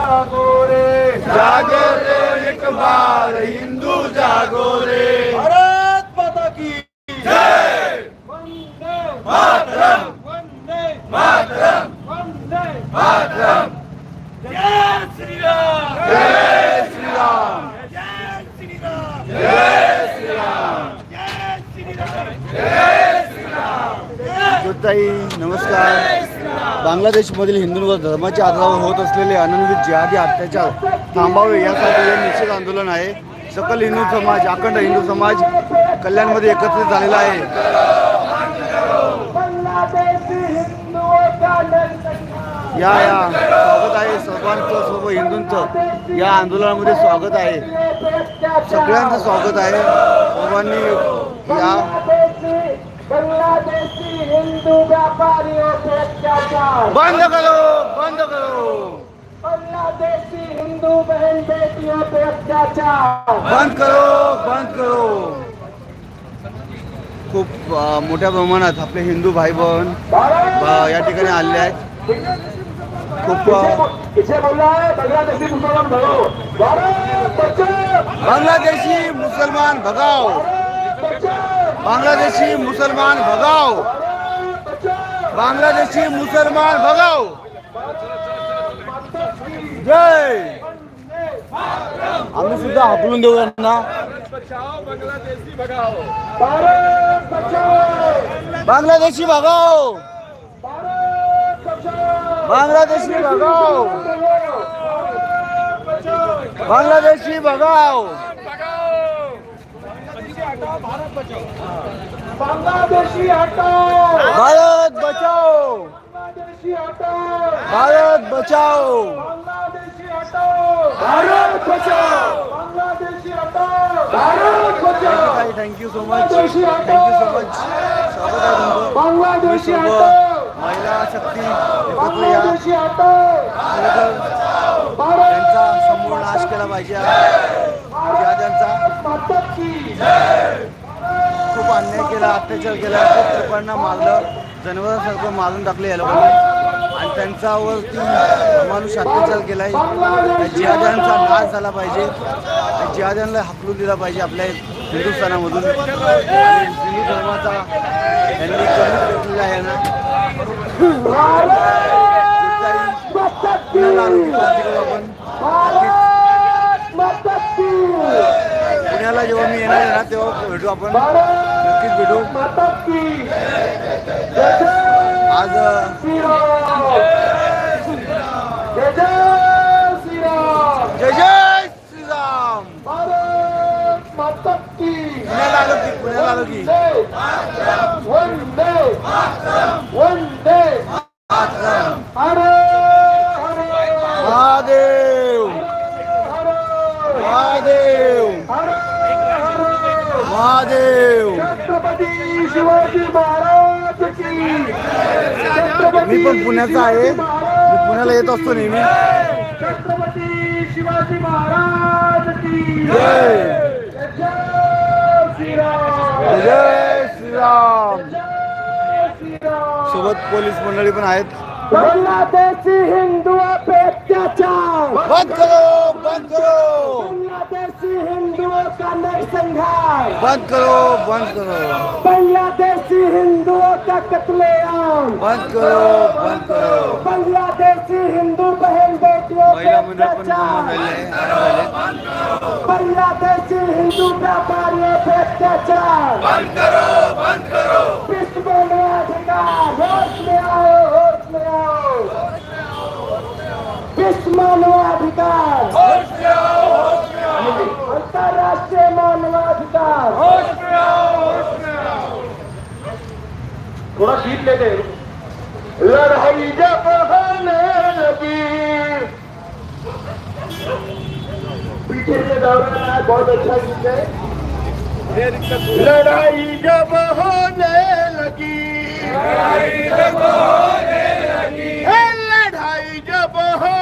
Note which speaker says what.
Speaker 1: जागो रे एक बार हिंदू जागो रे। भारत माता की जय। वंदे मातरम वंदे मातरम वंदे मातरम। जय श्री राम जय श्री राम जय श्री राम जय श्री राम जय श्री राम जय श्री राम।
Speaker 2: ताई नमस्कार। बांगलादेशमधील हिंदूंवर धर्माच्या आधारावर होत असलेले अनन्वित जिहादी अत्याचार थांबावे यासाठी हे निश्चित आंदोलन आहे। सकल हिंदू समाज अखंड हिंदू समाज कल्याणमध्ये एकत्रित झालेला आहे। या स्वागत आहे सर्वांचं, सर्व हिंदूंचं या आंदोलनामध्ये स्वागत आहे। सगळ्यांचं स्वागत आहे। सर्वांनी या
Speaker 1: बांग्लादेशी हिंदू व्यापारियों पे अत्याचार
Speaker 2: बंद करो बंद करो।
Speaker 1: बांग्लादेशी हिंदू बहन बेटियों पे अत्याचार
Speaker 2: बंद करो बंद करो। खूप मोठ्या प्रमाणात आपले हिंदू भाई बहन या ठिकाणी आले आहेत। खूप
Speaker 1: इसे बोला है बांग्लादेशी मुसलमान भगाओ।
Speaker 2: बांग्लादेशी मुसलमान भगाओ। बांग्लादेशी मुसलमान भगाओ। बांग्लादेशी मुसलमान भगाओ। जय। आम्ही सुद्धा हाकलून देऊ यांना।
Speaker 1: बांग्लादेशी भगाओ
Speaker 2: बांग्लादेशी भगाओ। बांग्लादेशी भगाओ। बांग्लादेशी भगाओ।
Speaker 1: भारत बचाओ बांग्लादेशी हटाओ।
Speaker 2: भारत बचाओ।
Speaker 1: बांग्लादेशी हटाओ।
Speaker 2: भारत बचाओ।
Speaker 1: बांग्लादेशी हटाओ। भारत बचाओ। बांग्लादेशी हटाओ। भारत बचाओ।
Speaker 2: Thank you so much. Thank you so much. स्वागत आहे तुमचं।
Speaker 1: बांग्लादेशी
Speaker 2: सर्व
Speaker 1: हटाओ।
Speaker 2: महिला शक्ती एकत्र या।
Speaker 1: बांग्लादेशी हटाओ।
Speaker 2: त्यांचा समूळ नाश केला पाहिजे। जिहाद्यांचा खूप अन्याय केला, अत्याचार केला, खूप लोकांना मारलं, जनावरांसारखं मारून टाकले या लोकांनी आणि त्यांच्यावरती अमानुष अत्याचार केलाय। जिहाद्यांचा नाश झाला पाहिजे। जिहाद्यांना हाकलून दिला पाहिजे आपल्या हिंदुस्थानामधून। हिंदू धर्माचा यांनी कमी केलेला आहे ना। पुण्याला जेव्हा मी येणार आहे ना तेव्हा भेटू आपण, नक्कीच भेटू। आज जय जय श्रीराम। पुण्याला आलो की
Speaker 1: वंदे वंदे
Speaker 2: महादेव महादेव महादेव।
Speaker 1: छत्रपती शिवाजी महाराज की।
Speaker 2: मी पण पुण्याचा आहे, मी पुण्याला येत असतो नेहमी।
Speaker 1: छत्रपती शिवाजी महाराज की
Speaker 2: जय।
Speaker 1: जय श्रीराम
Speaker 2: जय श्रीराम।
Speaker 1: जय श्रीराम।
Speaker 2: सोबत पोलीस मंडळी पण आहेत।
Speaker 1: बांग्लादेशी हिंदुओं पे अत्याचार
Speaker 2: बंद करो बंद करो।
Speaker 1: बांग्लादेशी हिंदुओं का नरसंहार
Speaker 2: बंद करो बंद करो।
Speaker 1: बांग्लादेशी हिंदुओं का कत्लेआम
Speaker 2: बंद करो बंद करो।
Speaker 1: बांग्लादेशी हिंदू बहन बेटियों पे
Speaker 2: महिला मंडळ पण
Speaker 1: अत्याचार बांग्लादेशी हिंदू व्यापारियों पे अत्याचार
Speaker 2: बंद करो बंद करो।
Speaker 1: विश्व में अधिकार होश में आओ होश में आओ। विश्व मानवाधिकार
Speaker 2: होश में आओ होश में आओ।
Speaker 1: अंतरराष्ट्रीय मानवाधिकार
Speaker 2: होश में आओ होश में आओ।
Speaker 1: थोड़ा गीत लेते। लड़ाई जब होने लगी, पीछे से दौड़ना है, बहुत अच्छा गीत है। लड़ाई जब होने लगी,
Speaker 2: लड़ाई जब होने लगी,
Speaker 1: लड़ाई जब हो